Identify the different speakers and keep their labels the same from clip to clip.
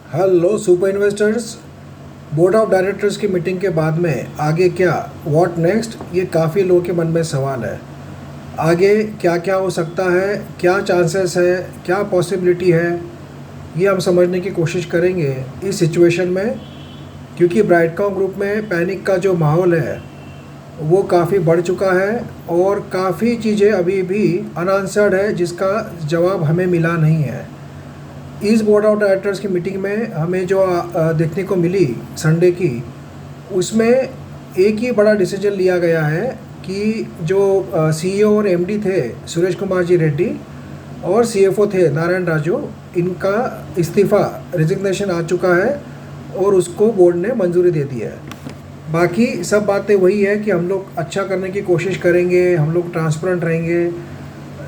Speaker 1: Hello super investors. Board of directors की meeting के बाद में आगे क्या, व्हाट नेक्स्ट, ये काफ़ी लोगों के मन में सवाल है। आगे क्या क्या हो सकता है, क्या चांसेस है, क्या पॉसिबिलिटी है, ये हम समझने की कोशिश करेंगे इस सिचुएशन में। क्योंकि ब्राइटकॉम ग्रुप में पैनिक का जो माहौल है वो काफ़ी बढ़ चुका है और काफ़ी चीज़ें अभी भी अनआंसर्ड है जिसका जवाब हमें मिला नहीं है। इस बोर्ड ऑफ डायरेक्टर्स की मीटिंग में हमें जो देखने को मिली संडे की, उसमें एक ही बड़ा डिसीजन लिया गया है कि जो सीईओ और एमडी थे सुरेश कुमार जी रेड्डी और सीएफओ थे नारायण राजू, इनका इस्तीफ़ा रिजिग्नेशन आ चुका है और उसको बोर्ड ने मंजूरी दे दी है। बाकी सब बातें वही है कि हम लोग अच्छा करने की कोशिश करेंगे, हम लोग ट्रांसपेरेंट रहेंगे,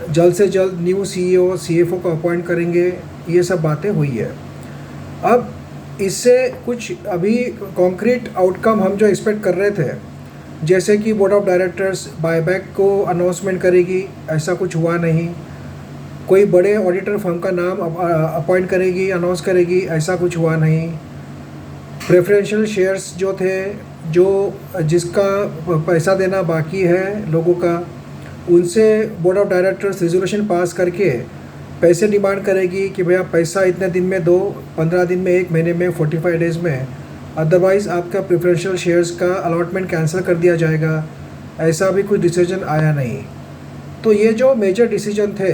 Speaker 1: जल्द से जल्द न्यू सीईओ सीएफओ को अपॉइंट करेंगे, ये सब बातें हुई है। अब इससे कुछ अभी कॉन्क्रीट आउटकम हम जो एक्सपेक्ट कर रहे थे, जैसे कि बोर्ड ऑफ डायरेक्टर्स बायबैक को अनाउंसमेंट करेगी, ऐसा कुछ हुआ नहीं। कोई बड़े ऑडिटर फर्म का नाम अपॉइंट करेगी, अनाउंस करेगी, ऐसा कुछ हुआ नहीं। प्रेफरेंशियल शेयर्स जो थे, जो जिसका पैसा देना बाकी है लोगों का, उनसे board of directors resolution pass करके पैसे डिमांड करेगी कि भैया पैसा इतने दिन में दो, 15 दिन में, 1 महीने में, 45 डेज़ में, अदरवाइज़ आपका प्रेफरेंशियल शेयर्स का अलॉटमेंट कैंसिल कर दिया जाएगा। ऐसा भी कुछ डिसीजन आया नहीं। तो ये जो मेजर डिसीजन थे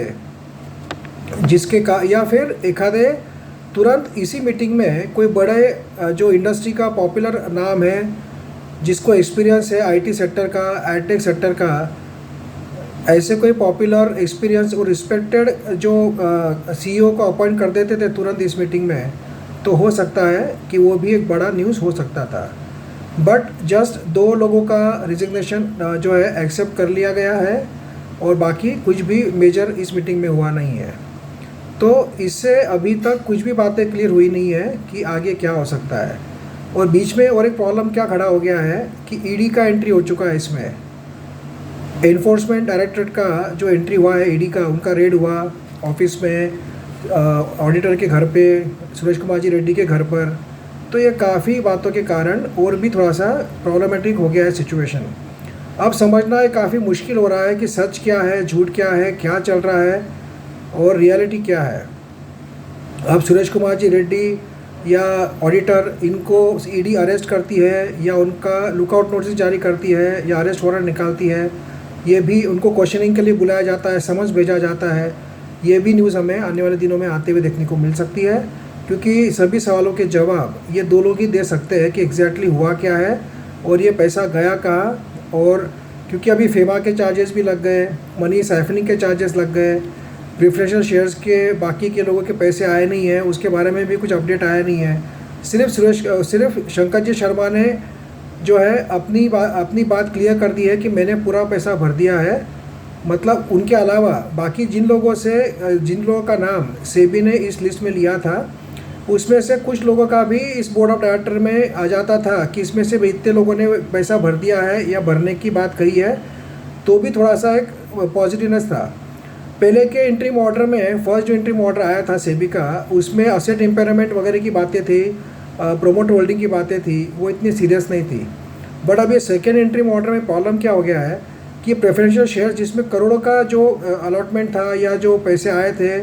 Speaker 1: जिसके का, या फिर एक आधे तुरंत इसी मीटिंग में कोई बड़े जो इंडस्ट्री का पॉपुलर नाम है, जिसको एक्सपीरियंस है आईटी सेक्टर का, एडटेक सेक्टर का, ऐसे कोई पॉपुलर एक्सपीरियंस और रिस्पेक्टेड जो सीईओ को अपॉइंट कर देते थे तुरंत इस मीटिंग में, तो हो सकता है कि वो भी एक बड़ा न्यूज़ हो सकता था। बट जस्ट 2 लोगों का रिजिग्नेशन जो है एक्सेप्ट कर लिया गया है और बाकी कुछ भी मेजर इस मीटिंग में हुआ नहीं है। तो इससे अभी तक कुछ भी बातें क्लियर हुई नहीं है कि आगे क्या हो सकता है। और बीच में और एक प्रॉब्लम क्या खड़ा हो गया है कि ईडी का एंट्री हो चुका है इसमें। एनफोर्समेंट डायरेक्टरेट का जो एंट्री हुआ है ईडी का, उनका रेड हुआ ऑफिस में, ऑडिटर के घर पे, सुरेश कुमार जी रेड्डी के घर पर। तो ये काफ़ी बातों के कारण और भी थोड़ा सा प्रॉब्लमेटिक हो गया है सिचुएशन। अब समझना ये काफ़ी मुश्किल हो रहा है कि सच क्या है, झूठ क्या है, क्या चल रहा है और रियलिटी क्या है। अब सुरेश कुमार जी रेड्डी या ऑडिटर, इनको ईडी अरेस्ट करती है या उनका लुकआउट नोटिस जारी करती है या अरेस्ट वारंट निकालती है, ये भी उनको क्वेश्चनिंग के लिए बुलाया जाता है, समझ भेजा जाता है। ये भी न्यूज़ हमें आने वाले दिनों में आते हुए देखने को मिल सकती है, क्योंकि सभी सवालों के जवाब ये 2 लोग ही दे सकते हैं कि एग्जैक्टली हुआ क्या है और ये पैसा गया कहाँ। और क्योंकि अभी फेमा के चार्जेस भी लग गए, मनी साइफनिंग के चार्जेस लग गए, प्रेफरेंशियल शेयर्स के बाकी के लोगों के पैसे आए नहीं हैं, उसके बारे में भी कुछ अपडेट आया नहीं है। सिर्फ शंकर जी शर्मा ने जो है अपनी बात क्लियर कर दी है कि मैंने पूरा पैसा भर दिया है। मतलब उनके अलावा बाकी जिन लोगों का नाम सेबी ने इस लिस्ट में लिया था, उसमें से कुछ लोगों का भी इस बोर्ड ऑफ डायरेक्टर में आ जाता था कि इसमें से इतने लोगों ने पैसा भर दिया है या भरने की बात कही है, तो भी थोड़ा सा एक पॉजिटिवनेस था। पहले के इंटरिम ऑर्डर में, फर्स्ट जो इंटरिम ऑर्डर आया था सेबी का, उसमें असेट इम्पेयरमेंट वगैरह की बातें थी, प्रोमोट होल्डिंग की बातें थी, वो इतनी सीरियस नहीं थी। बट अब ये सेकेंड इंटरिम ऑर्डर में प्रॉब्लम क्या हो गया है कि प्रेफरेंशियल शेयर जिसमें करोड़ों का जो अलॉटमेंट था या जो पैसे आए थे,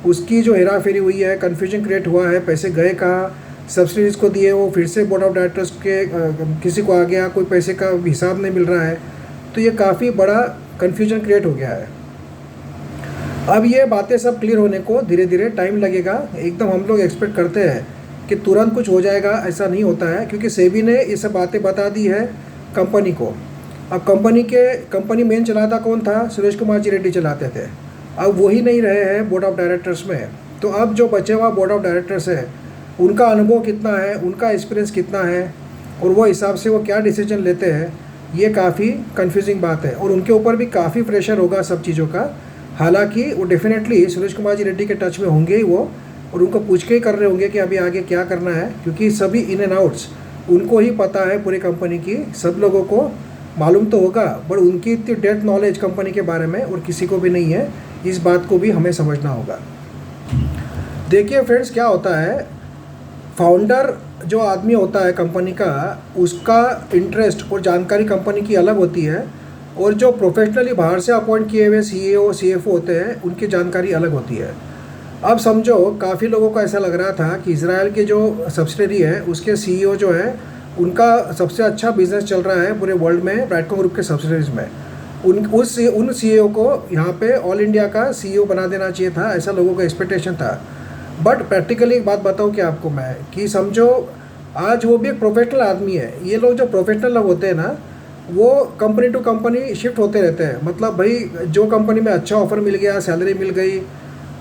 Speaker 1: उसकी जो हेरा फेरी हुई है, कन्फ्यूजन क्रिएट हुआ है, पैसे गए कहाँ, सब्सिडीज़ को दिए वो फिर से बोर्ड ऑफ डायरेक्टर्स के किसी को आ गया, कोई पैसे का हिसाब नहीं मिल रहा है। तो ये काफ़ी बड़ा कन्फ्यूजन क्रिएट हो गया है। अब ये बातें सब क्लियर होने को धीरे धीरे टाइम लगेगा। एकदम हम लोग एक्सपेक्ट करते हैं कि तुरंत कुछ हो जाएगा, ऐसा नहीं होता है, क्योंकि सेबी ने ये सब बातें बता दी है कंपनी को। अब कंपनी मेन चलाता कौन था? सुरेश कुमार जी रेड्डी चलाते थे। अब वही नहीं रहे हैं बोर्ड ऑफ डायरेक्टर्स में। तो अब जो बचे हुआ बोर्ड ऑफ डायरेक्टर्स है, उनका अनुभव कितना है, उनका एक्सपीरियंस कितना है और वो हिसाब से वो क्या डिसीजन लेते हैं, ये काफ़ी कन्फ्यूजिंग बात है। और उनके ऊपर भी काफ़ी प्रेशर होगा सब चीज़ों का। हालांकि वो डेफिनेटली सुरेश कुमार जी रेड्डी के टच में होंगे ही वो, और उनको पूछ के ही कर रहे होंगे कि अभी आगे क्या करना है, क्योंकि सभी इन एंड आउट्स उनको ही पता है पूरी कंपनी की। सब लोगों को मालूम तो होगा, बट उनकी इतनी डेप्थ नॉलेज कंपनी के बारे में और किसी को भी नहीं है। इस बात को भी हमें समझना होगा। देखिए फ्रेंड्स, क्या होता है, फाउंडर जो आदमी होता है कंपनी का, उसका इंटरेस्ट और जानकारी कंपनी की अलग होती है, और जो प्रोफेशनली बाहर से अपॉइंट किए हुए सीईओ सीएफओ होते हैं उनकी जानकारी अलग होती है। अब समझो काफ़ी लोगों को ऐसा लग रहा था कि इजराइल के जो सब्सिडरी है उसके सीईओ जो है उनका सबसे अच्छा बिजनेस चल रहा है पूरे वर्ल्ड में ब्राइटकॉम ग्रुप के सब्सिडरीज में। उन सीईओ को यहाँ पे ऑल इंडिया का सीईओ बना देना चाहिए था, ऐसा लोगों का एक्सपेक्टेशन था। बट प्रैक्टिकली एक बात बताऊँ कि आपको मैं कि समझो आज वो भी एक प्रोफेशनल आदमी है। ये लोग जो प्रोफेशनल लोग होते हैं ना, वो कंपनी टू कंपनी शिफ्ट होते रहते हैं। मतलब भाई जो कंपनी में अच्छा ऑफ़र मिल गया, सैलरी मिल गई,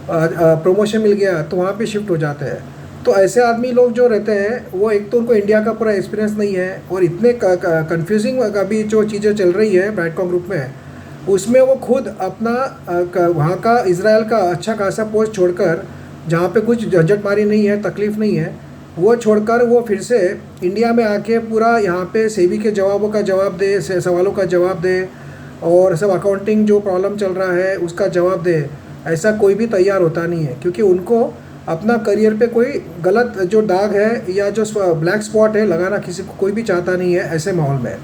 Speaker 1: प्रमोशन मिल गया, तो वहाँ पे शिफ्ट हो जाते हैं। तो ऐसे आदमी लोग जो रहते हैं वो एक तो उनको इंडिया का पूरा एक्सपीरियंस नहीं है, और इतने कन्फ्यूजिंग अभी जो चीज़ें चल रही है ब्राइटकॉम ग्रुप में, उसमें वो खुद अपना वहाँ का इजराइल का अच्छा खासा पोस्ट छोड़कर, जहाँ पे कुछ झंझटमारी नहीं है, तकलीफ़ नहीं है, वो छोड़कर वो फिर से इंडिया में आके पूरा यहाँ पे सेबी के जवाबों का जवाब दे, सवालों का जवाब दे, और सब अकाउंटिंग जो प्रॉब्लम चल रहा है उसका जवाब दे। ऐसा कोई भी तैयार होता नहीं है, क्योंकि उनको अपना करियर पे कोई गलत जो दाग है या जो ब्लैक स्पॉट है लगाना किसी को कोई भी चाहता नहीं है ऐसे माहौल में।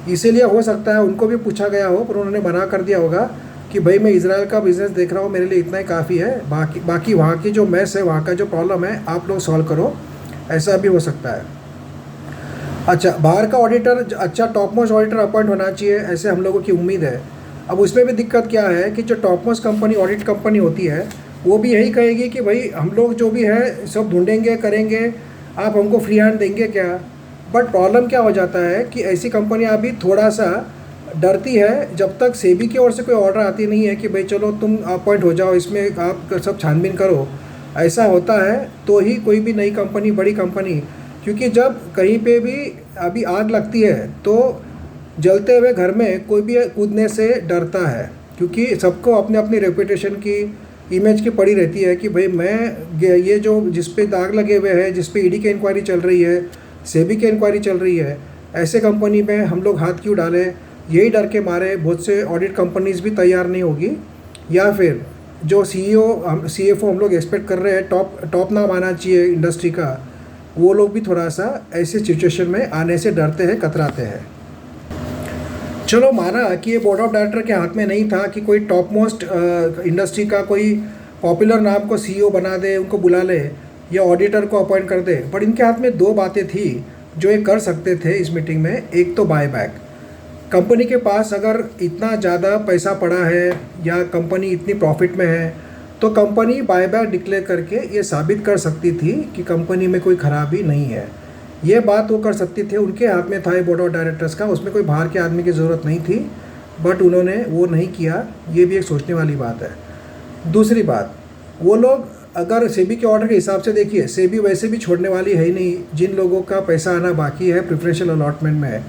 Speaker 1: इसीलिए हो सकता है उनको भी पूछा गया हो, पर उन्होंने मना कर दिया होगा कि भाई मैं इजराइल का बिज़नेस देख रहा हूँ, मेरे लिए इतना ही काफ़ी है, बाकी वहाँ की जो मैस है, वहाँ का जो प्रॉब्लम है आप लोग सॉल्व करो, ऐसा भी हो सकता है। अच्छा, बाहर का ऑडिटर अच्छा टॉप मोस्ट ऑडिटर अपॉइंट होना चाहिए, ऐसे हम लोगों की उम्मीद है। अब उसमें भी दिक्कत क्या है कि जो top most company audit company होती है वो भी यही कहेगी कि भाई हम लोग जो भी है सब ढूंढेंगे करेंगे, आप हमको फ्री हैंड देंगे क्या। बट प्रॉब्लम क्या हो जाता है कि ऐसी कंपनियां अभी थोड़ा सा डरती है, जब तक सेबी की ओर से कोई ऑर्डर आती नहीं है कि भाई चलो तुम अपॉइंट हो जाओ, इसमें आप सब छानबीन करो। ऐसा होता है तो ही कोई भी नई कंपनी, बड़ी कंपनी, क्योंकि जब कहीं पे भी अभी आग लगती है तो जलते हुए घर में कोई भी कूदने से डरता है, क्योंकि सबको अपने अपनी रेपुटेशन की, इमेज की पड़ी रहती है कि भाई मैं ये जो जिस पे दाग लगे हुए हैं, जिस पे ईडी की इंक्वायरी चल रही है, सेबी की इंक्वायरी चल रही है, ऐसे कंपनी में हम लोग हाथ क्यों डालें। यही डर के मारे बहुत से ऑडिट कंपनीज भी तैयार नहीं होगी, या फिर जो सीईओ सीएफओ हम लोग एक्सपेक्ट कर रहे हैं टॉप नाम आना चाहिए इंडस्ट्री का, वो लोग भी थोड़ा सा ऐसे सिचुएशन में आने से डरते हैं, कतराते हैं। चलो माना कि ये बोर्ड ऑफ डायरेक्टर के हाथ में नहीं था कि कोई टॉप मोस्ट इंडस्ट्री का कोई पॉपुलर नाम को सीईओ बना दे, उनको बुला ले या ऑडिटर को अपॉइंट कर दे। बट इनके हाथ में दो बातें थी जो ये कर सकते थे इस मीटिंग में। एक तो बायबैक, कंपनी के पास अगर इतना ज़्यादा पैसा पड़ा है या कंपनी इतनी प्रॉफिट में है तो कंपनी बायबैक डिक्लेयर करके ये साबित कर सकती थी कि कंपनी में कोई खराबी नहीं है। ये बात वो कर सकती थे, उनके हाथ में था ये बोर्ड ऑफ डायरेक्टर्स का, उसमें कोई बाहर के आदमी की ज़रूरत नहीं थी। बट उन्होंने वो नहीं किया, ये भी एक सोचने वाली बात है। दूसरी बात, वो लोग अगर सेबी के ऑर्डर के हिसाब से देखिए, सेबी वैसे भी छोड़ने वाली है ही नहीं। जिन लोगों का पैसा आना बाकी है प्रेफरेंशियल अलॉटमेंट में,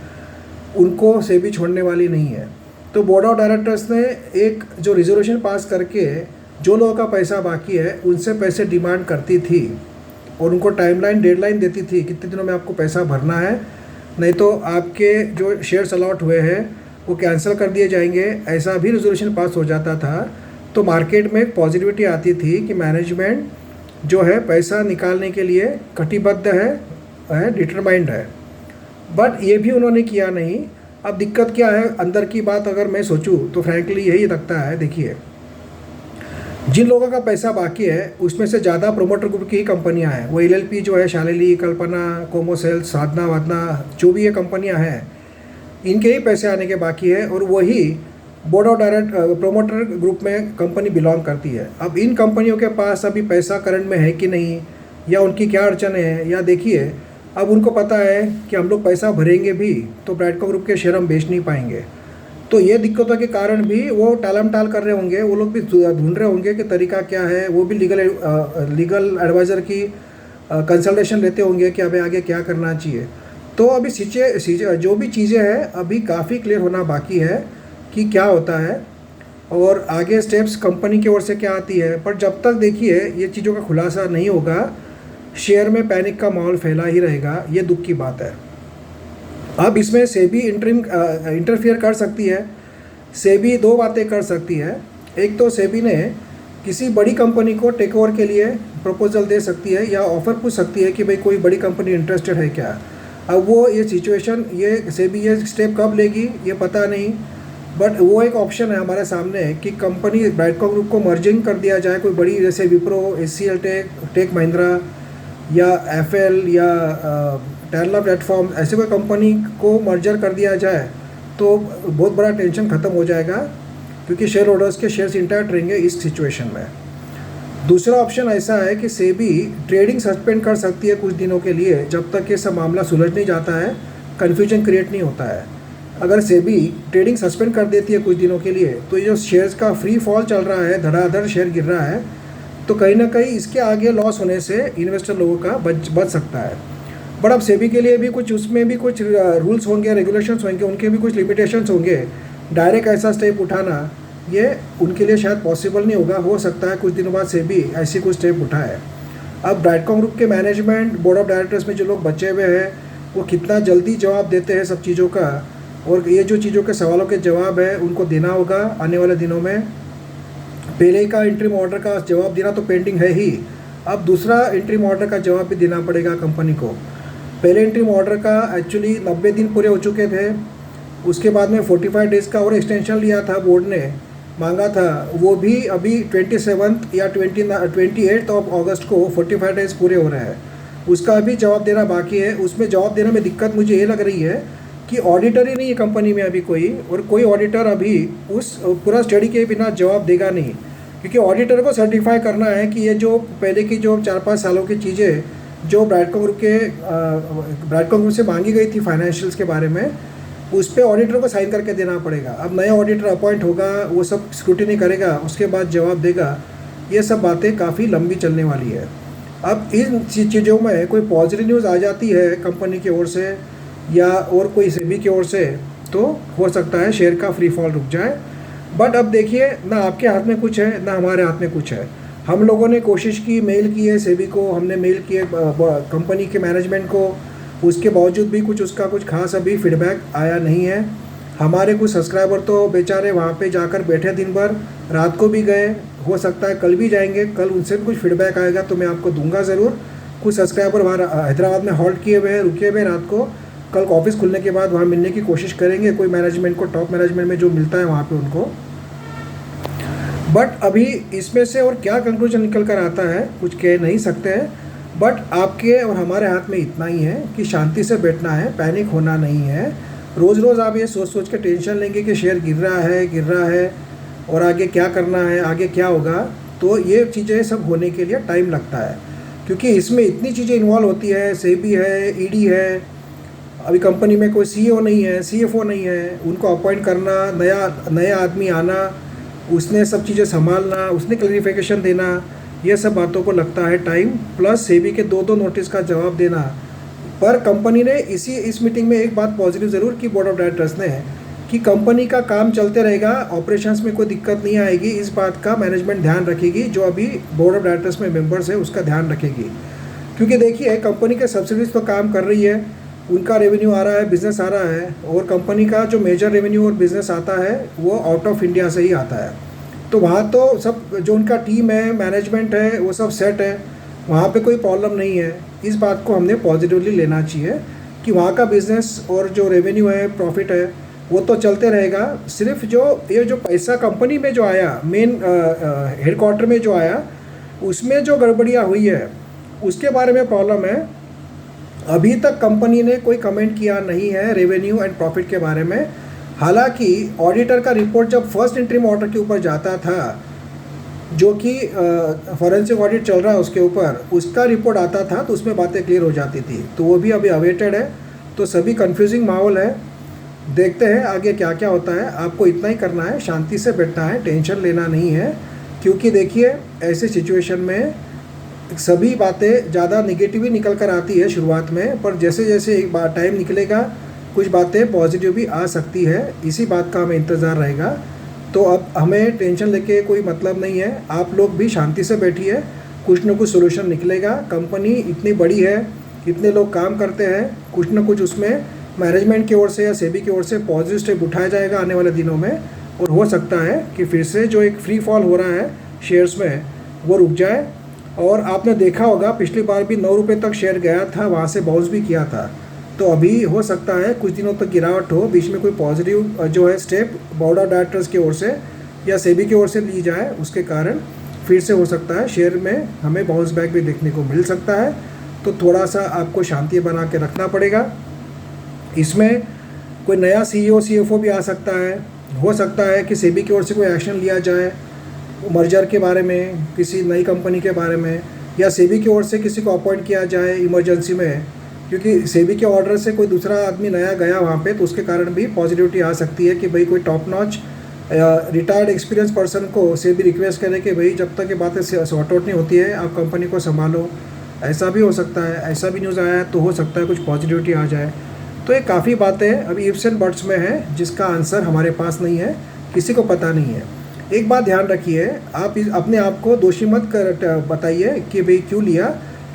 Speaker 1: उनको सेबी छोड़ने वाली नहीं है। तो बोर्ड ऑफ डायरेक्टर्स ने एक जो रिजोल्यूशन पास करके जो लोगों का पैसा बाकी है उनसे पैसे डिमांड करती थी, और उनको टाइमलाइन, डेडलाइन देती थी कितने दिनों में आपको पैसा भरना है, नहीं तो आपके जो शेयर्स अलॉट हुए हैं वो कैंसिल कर दिए जाएंगे। ऐसा भी रिजोल्यूशन पास हो जाता था। तो मार्केट में एक पॉजिटिविटी आती थी कि मैनेजमेंट जो है पैसा निकालने के लिए कटिबद्ध है, डिटरमाइंड है। बट ये भी उन्होंने किया नहीं। अब दिक्कत क्या है, अंदर की बात अगर मैं सोचूं तो फ्रैंकली यही लगता है, देखिए जिन लोगों का पैसा बाकी है उसमें से ज़्यादा प्रोमोटर ग्रुप की ही कंपनियां हैं। वो एलएलपी जो है, शालिली, कल्पना, कोमोसेल, साधना वादना, जो भी ये कंपनियां हैं, इनके ही पैसे आने के बाकी है, और वही बोर्ड ऑफ प्रोमोटर ग्रुप में कंपनी बिलोंग करती है। अब इन कंपनियों के पास अभी पैसा करंट में है कि नहीं, या उनकी क्या अड़चन है, या देखिए अब उनको पता है कि हम लोग पैसा भरेंगे भी तो ब्राइटकॉम ग्रुप के शेयर हम बेच नहीं पाएंगे। तो ये दिक्कतों के कारण भी वो टालम टाल कर रहे होंगे, वो लोग भी ढूंढ रहे होंगे कि तरीका क्या है। वो भी लीगल एडवाइज़र की कंसल्टेशन लेते होंगे कि अभी आगे क्या करना चाहिए। तो अभी जो भी चीज़ें हैं अभी काफ़ी क्लियर होना बाकी है कि क्या होता है और आगे स्टेप्स कंपनी की ओर से क्या आती है। पर जब तक देखिए ये चीज़ों का खुलासा नहीं होगा, शेयर में पैनिक का माहौल फैला ही रहेगा। ये दुख की बात है। अब इसमें सेबी इंटरफियर कर सकती है। सेबी दो बातें कर सकती है। एक तो सेबी ने किसी बड़ी कंपनी को टेक ओवर के लिए प्रपोजल दे सकती है या ऑफ़र पूछ सकती है कि भाई कोई बड़ी कंपनी इंटरेस्टेड है क्या। अब वो ये सिचुएशन ये सेबी ये स्टेप कब लेगी ये पता नहीं, बट वो एक ऑप्शन है हमारे सामने कि कंपनी ब्राइटकॉम ग्रुप को मर्जिंग कर दिया जाए, कोई बड़ी जैसे विप्रो, एचसीएल टेक महिंद्रा या एफएल या टेरला प्लेटफॉर्म, ऐसे कोई कंपनी को मर्जर कर दिया जाए तो बहुत बड़ा टेंशन ख़त्म हो जाएगा, क्योंकि शेयर होल्डर्स के शेयर्स इंटैक्ट रहेंगे इस सिचुएशन में। दूसरा ऑप्शन ऐसा है कि सेबी ट्रेडिंग सस्पेंड कर सकती है कुछ दिनों के लिए, जब तक ये सब मामला सुलझ नहीं जाता है, कन्फ्यूजन क्रिएट नहीं होता है। अगर सेबी ट्रेडिंग सस्पेंड कर देती है कुछ दिनों के लिए, तो ये जो शेयर्स का फ्री फॉल चल रहा है, धड़ाधड़ शेयर गिर रहा है, तो कहीं ना कहीं इसके आगे लॉस होने से इन्वेस्टर लोगों का बच सकता है। बट अब सेबी के लिए भी कुछ उसमें भी कुछ रूल्स होंगे, रेगुलेशंस होंगे, उनके भी कुछ लिमिटेशंस होंगे। डायरेक्ट ऐसा स्टेप उठाना ये उनके लिए शायद पॉसिबल नहीं होगा। हो सकता है कुछ दिनों बाद सेबी ऐसी कुछ स्टेप उठाए। अब ब्राइटकॉम ग्रुप के मैनेजमेंट, बोर्ड ऑफ डायरेक्टर्स में जो लोग बचे हुए हैं, वो कितना जल्दी जवाब देते हैं सब चीज़ों का, और ये जो चीज़ों के सवालों के जवाब है उनको देना होगा आने वाले दिनों में। पहले का इंटरिम ऑर्डर का जवाब देना तो पेंडिंग है ही, अब दूसरा इंटरिम ऑर्डर का जवाब भी देना पड़ेगा कंपनी को। पहले इंटरिम ऑर्डर का एक्चुअली 90 दिन पूरे हो चुके थे, उसके बाद में 45 डेज़ का और एक्सटेंशन लिया था, बोर्ड ने मांगा था, वो भी अभी 27 या 28 ऑफ अगस्त को 45 डेज़ पूरे हो रहे हैं, उसका अभी जवाब देना बाकी है। उसमें जवाब देने में दिक्कत मुझे ये लग रही है कि ऑडिटर ही नहीं है कंपनी में अभी कोई, और कोई ऑडिटर अभी उस पूरा स्टडी के बिना जवाब देगा नहीं, क्योंकि ऑडिटर को सर्टिफाई करना है कि ये जो पहले की जो 4-5 सालों की चीज़ें जो ब्राइटकॉम ग्रुप से मांगी गई थी फाइनेंशियल्स के बारे में, उस पर ऑडिटर को साइन करके देना पड़ेगा। अब नया ऑडिटर अपॉइंट होगा, वो सब स्क्रूटिनी करेगा, उसके बाद जवाब देगा। ये सब बातें काफ़ी लंबी चलने वाली है। अब इन चीज़ों में कोई पॉजिटिव न्यूज़ आ जाती है कंपनी की ओर से या और कोई सेबी की ओर से, तो हो सकता है शेयर का फ्री फॉल रुक जाए। बट अब देखिए, ना आपके हाथ में कुछ है ना हमारे हाथ में कुछ है। हम लोगों ने कोशिश की, मेल की है सेबी को, हमने मेल किए कंपनी के मैनेजमेंट को, उसके बावजूद भी कुछ उसका कुछ खास अभी फीडबैक आया नहीं है। हमारे कुछ सब्सक्राइबर तो बेचारे वहाँ पे जाकर बैठे दिन भर, रात को भी गए, हो सकता है कल भी जाएंगे, कल उनसे भी कुछ फीडबैक आएगा तो मैं आपको दूंगा ज़रूर। कुछ सब्सक्राइबर वहाँ हैदराबाद में हॉल्ट किए हुए हैं, रुके हुए रात को, कल ऑफिस खुलने के बाद वहाँ मिलने की कोशिश करेंगे, कोई मैनेजमेंट को, टॉप मैनेजमेंट में जो मिलता है वहाँ पे उनको। बट अभी इसमें से और क्या कंक्लूजन निकल कर आता है कुछ कह नहीं सकते हैं। बट आपके और हमारे हाथ में इतना ही है कि शांति से बैठना है, पैनिक होना नहीं है। रोज़ रोज़ आप ये सोच के टेंशन लेंगे कि शेयर गिर रहा है और आगे क्या करना है, आगे क्या होगा, तो ये चीज़ें सब होने के लिए टाइम लगता है, क्योंकि इसमें इतनी चीज़ें इन्वॉल्व होती है। सेबी है, ईडी है, अभी कंपनी में कोई सीईओ नहीं है, सीएफओ नहीं है, उनको अपॉइंट करना, नया आदमी आना, उसने सब चीज़ें संभालना, उसने क्लैरिफिकेशन देना, ये सब बातों को लगता है टाइम, प्लस सेबी के 2 नोटिस का जवाब देना। पर कंपनी ने इस मीटिंग में एक बात पॉजिटिव ज़रूर की बोर्ड ऑफ डायरेक्टर्स ने, कि कंपनी का काम चलते रहेगा, ऑपरेशंस में कोई दिक्कत नहीं आएगी, इस बात का मैनेजमेंट ध्यान रखेगी, जो अभी बोर्ड ऑफ डायरेक्टर्स में मेंबर्स है उसका ध्यान रखेगी। क्योंकि देखिए, कंपनी के सब्सिडीज तो काम कर रही है, उनका रेवेन्यू आ रहा है, बिज़नेस आ रहा है, और कंपनी का जो मेजर रेवेन्यू और बिज़नेस आता है वो आउट ऑफ इंडिया से ही आता है। तो वहाँ तो सब जो उनका टीम है, मैनेजमेंट है, वो सब सेट है, वहाँ पे कोई प्रॉब्लम नहीं है। इस बात को हमने पॉजिटिवली लेना चाहिए कि वहाँ का बिज़नेस और जो रेवेन्यू है, प्रॉफिट है, वो तो चलते रहेगा। सिर्फ ये जो पैसा कंपनी में जो आया, मेन हेडक्वार्टर में जो आया, उसमें जो गड़बड़ियाँ हुई है उसके बारे में प्रॉब्लम है। अभी तक कंपनी ने कोई कमेंट किया नहीं है रेवेन्यू एंड प्रॉफिट के बारे में। हालांकि ऑडिटर का रिपोर्ट जब फर्स्ट इंटरिम ऑर्डर के ऊपर जाता था, जो कि फॉरेंसिक ऑडिट चल रहा है उसके ऊपर, उसका रिपोर्ट आता था तो उसमें बातें क्लियर हो जाती थी, तो वो भी अभी अवेटेड है। तो सभी कंफ्यूजिंग माहौल है, देखते हैं आगे क्या क्या होता है। आपको इतना ही करना है, शांति से बैठना है, टेंशन लेना नहीं है, क्योंकि देखिए ऐसे सिचुएशन में सभी बातें ज़्यादा निगेटिव ही निकल कर आती है शुरुआत में, पर जैसे जैसे एक बार टाइम निकलेगा कुछ बातें पॉजिटिव भी आ सकती है। इसी बात का हमें इंतज़ार रहेगा। तो अब हमें टेंशन लेके कोई मतलब नहीं है, आप लोग भी शांति से बैठिए, कुछ न कुछ सोल्यूशन निकलेगा। कंपनी इतनी बड़ी है, इतने लोग काम करते हैं, कुछ न कुछ उसमें मैनेजमेंट की ओर से या सेबी की ओर से पॉजिटिव स्टेप उठाया जाएगा आने वाले दिनों में, और हो सकता है कि फिर से जो एक फ्री फॉल हो रहा है शेयर्स में वो रुक जाए। और आपने देखा होगा पिछली बार भी 9 रुपये तक शेयर गया था, वहाँ से बाउंस भी किया था। तो अभी हो सकता है कुछ दिनों तक गिरावट हो, बीच में कोई पॉजिटिव जो है स्टेप बोर्ड ऑफ डायरेक्टर्स की ओर से या सेबी की ओर से ली जाए, उसके कारण फिर से हो सकता है शेयर में हमें बाउंस बैक भी देखने को मिल सकता है। तो थोड़ा सा आपको शांति बना के रखना पड़ेगा। इसमें कोई नया CEO CFO भी आ सकता है, हो सकता है कि सेबी की ओर से कोई एक्शन लिया जाए मर्जर के बारे में, किसी नई कंपनी के बारे में, या सेबी की ओर से किसी को अपॉइंट किया जाए इमरजेंसी में, क्योंकि सेबी के ऑर्डर से कोई दूसरा आदमी नया गया वहाँ पे, तो उसके कारण भी पॉजिटिविटी आ सकती है कि भाई कोई top notch retired experience person को सेबी रिक्वेस्ट करे कि भाई जब तक ये बातें सॉर्ट आउट नहीं होती है आप कंपनी को संभालो। ऐसा भी हो सकता है, ऐसा भी न्यूज़ आया है, तो हो सकता है कुछ पॉजिटिविटी आ जाए। तो ये काफ़ी बातें अभी इफ्स एंड बट्स में हैं, जिसका आंसर हमारे पास नहीं है, किसी को पता नहीं है। एक बात ध्यान रखिए, आप अपने आप को दोषी मत कर बताइए कि भाई क्यों लिया,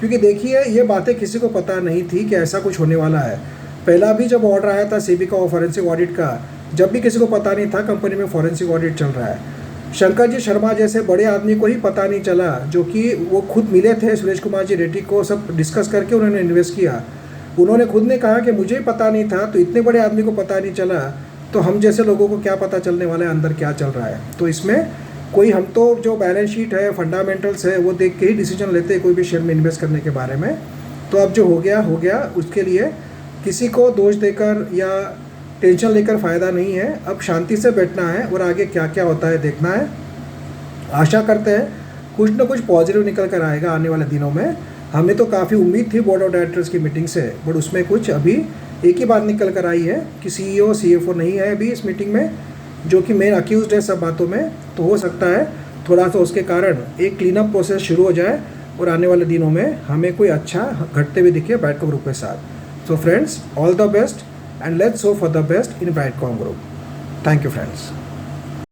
Speaker 1: क्योंकि देखिए ये बातें किसी को पता नहीं थी कि ऐसा कुछ होने वाला है। पहला भी जब ऑर्डर आया था सेबी का फॉरेंसिक ऑडिट का, जब भी किसी को पता नहीं था कंपनी में फॉरेंसिक ऑडिट चल रहा है। शंकर जी शर्मा जैसे बड़े आदमी को ही पता नहीं चला, जो कि वो खुद मिले थे सुरेश कुमार जी रेड्डी को, सब डिस्कस करके उन्होंने इन्वेस्ट किया। उन्होंने खुद ने कहा कि मुझे ही पता नहीं था, तो इतने बड़े आदमी को पता नहीं चला, तो हम जैसे लोगों को क्या पता चलने वाला है अंदर क्या चल रहा है। तो इसमें कोई हम तो जो बैलेंस शीट है, फंडामेंटल्स है, वो देख के ही डिसीजन लेते हैं कोई भी शेयर में इन्वेस्ट करने के बारे में। तो अब जो हो गया, उसके लिए किसी को दोष देकर या टेंशन लेकर फ़ायदा नहीं है। अब शांति से बैठना है और आगे क्या क्या होता है देखना है। आशा करते हैं कुछ ना कुछ पॉजिटिव निकल कर आएगा आने वाले दिनों में। हमें तो काफ़ी उम्मीद थी बोर्ड ऑफ डायरेक्टर्स की मीटिंग से, बट उसमें कुछ अभी एक ही बात निकल कर आई है कि CEO CFO नहीं है अभी इस मीटिंग में, जो कि मेन अक्यूज्ड है सब बातों में। तो हो सकता है थोड़ा सा उसके कारण एक क्लीन अप प्रोसेस शुरू हो जाए और आने वाले दिनों में हमें कोई अच्छा घटते हुए दिखे ब्राइटकॉम ग्रुप के साथ। So friends, all the best and let's hope for the best in Brightcom group. Thank you friends.